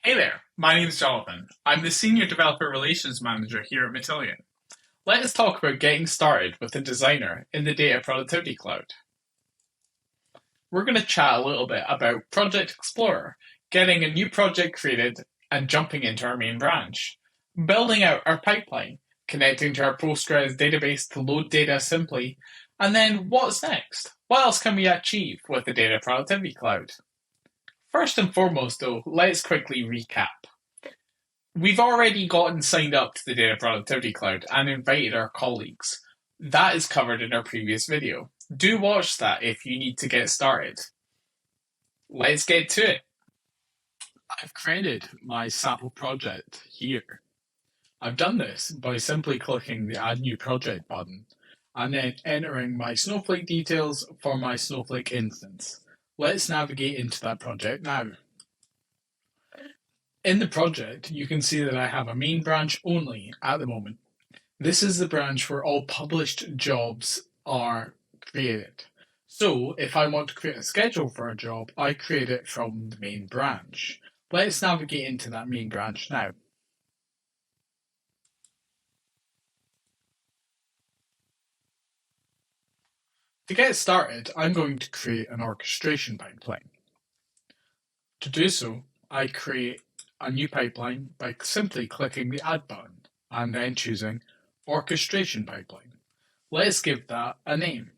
Hey there, my name is Jonathan. I'm the Senior Developer Relations Manager here at Matillion. Let us talk about getting started with a designer in the Data Productivity Cloud. We're going to chat a little bit about Project Explorer, getting a new project created and jumping into our main branch, building out our pipeline, connecting to our Postgres database to load data simply, and then what's next? What else can we achieve with the Data Productivity Cloud? First and foremost, though, let's quickly recap. We've already gotten signed up to the Data Productivity Cloud and invited our colleagues. That is covered in our previous video. Do watch that if you need to get started. Let's get to it. I've created my sample project here. I've done this by simply clicking the Add New Project button and then entering my Snowflake details for my Snowflake instance. Let's navigate into that project now. In the project, you can see that I have a main branch only at the moment. This is the branch where all published jobs are created. So if I want to create a schedule for a job, I create it from the main branch. Let's navigate into that main branch now. To get started, I'm going to create an orchestration pipeline. To do so, I create a new pipeline by simply clicking the Add button and then choosing Orchestration Pipeline. Let's give that a name.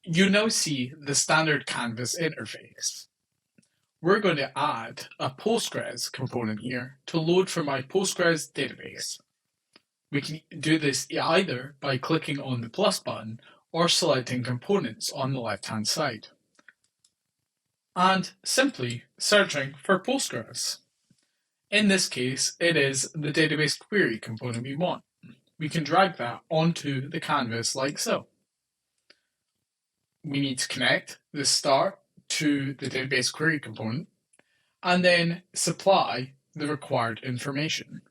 You now see the standard Canvas interface. We're going to add a Postgres component here to load from my Postgres database. We can do this either by clicking on the plus button or selecting components on the left-hand side, and simply searching for Postgres. In this case, it is the database query component we want. We can drag that onto the canvas like so. We need to connect the start to the database query component and then supply the required information.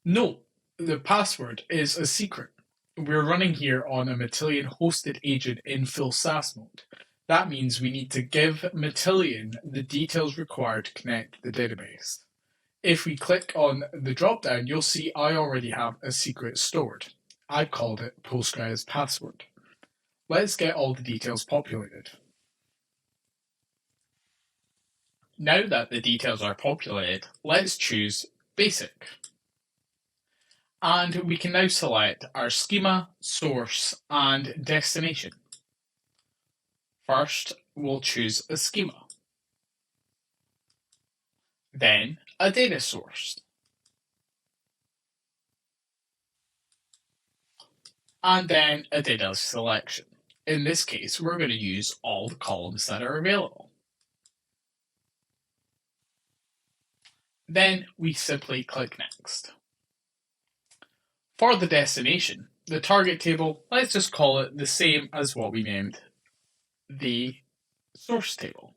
Note, the password is a secret. We're running here on a Matillion hosted agent in full SaaS mode. That means we need to give Matillion the details required to connect the database. If we click on the drop-down, you'll see I already have a secret stored. I called it Postgres password. Let's get all the details populated. Now that the details are populated, let's choose Basic. And we can now select our schema, source, and destination. First, we'll choose a schema. Then, a data source. And then a data selection. In this case, we're going to use all the columns that are available. Then we simply click Next. For the destination, the target table, let's just call it the same as what we named the source table.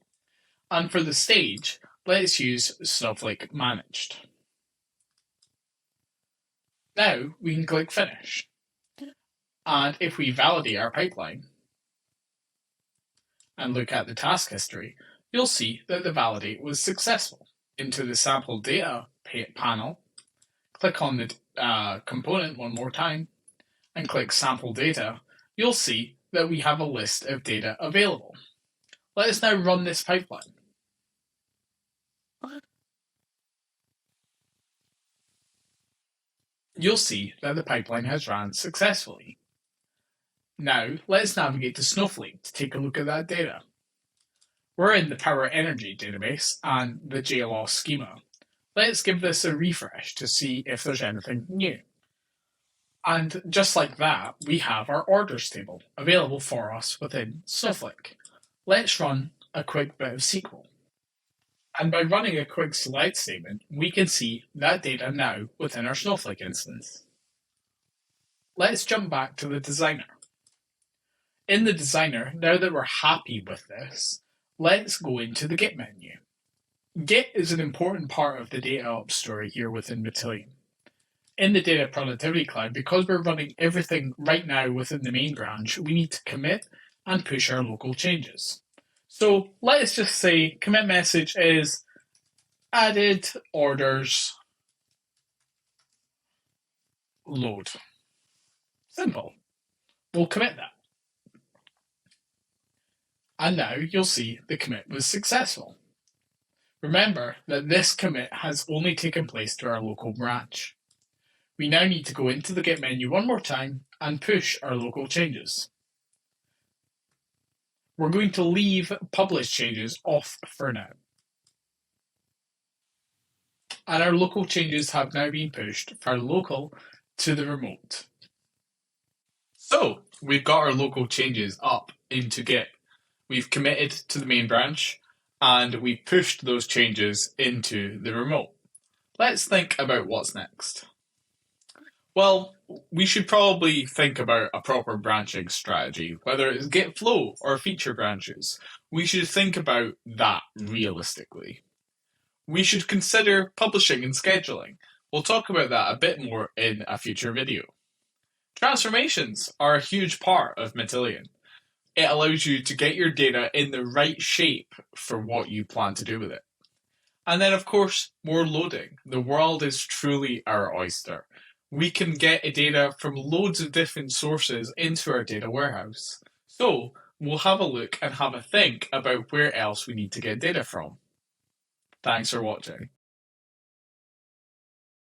And for the stage, let's use Snowflake Managed. Now we can click Finish. And if we validate our pipeline and look at the task history, you'll see that the validate was successful. Into the sample data panel, click on the component one more time, and click Sample Data, you'll see that we have a list of data available. Let us now run this pipeline. You'll see that the pipeline has run successfully. Now, let's navigate to Snowflake to take a look at that data. We're in the Power Energy database and the JLOS schema. Let's give this a refresh to see if there's anything new. And just like that, we have our orders table available for us within Snowflake. Let's run a quick bit of SQL. And by running a quick select statement, we can see that data now within our Snowflake instance. Let's jump back to the designer. In the designer, now that we're happy with this, let's go into the Git menu. Git is an important part of the data ops story here within Matillion. In the Data Productivity Cloud, because we're running everything right now within the main branch, we need to commit and push our local changes. So let's just say commit message is added orders load. Simple. We'll commit that. And now you'll see the commit was successful. Remember that this commit has only taken place to our local branch. We now need to go into the Git menu one more time and push our local changes. We're going to leave publish changes off for now. And our local changes have now been pushed from local to the remote. So we've got our local changes up into Git. We've committed to the main branch and we've pushed those changes into the remote. Let's think about what's next. Well, we should probably think about a proper branching strategy, whether it's Git flow or feature branches. We should think about that realistically. We should consider publishing and scheduling. We'll talk about that a bit more in a future video. Transformations are a huge part of Matillion. It allows you to get your data in the right shape for what you plan to do with it. And then, of course, more loading. The world is truly our oyster. We can get data from loads of different sources into our data warehouse. So we'll have a look and have a think about where else we need to get data from. Thanks for watching.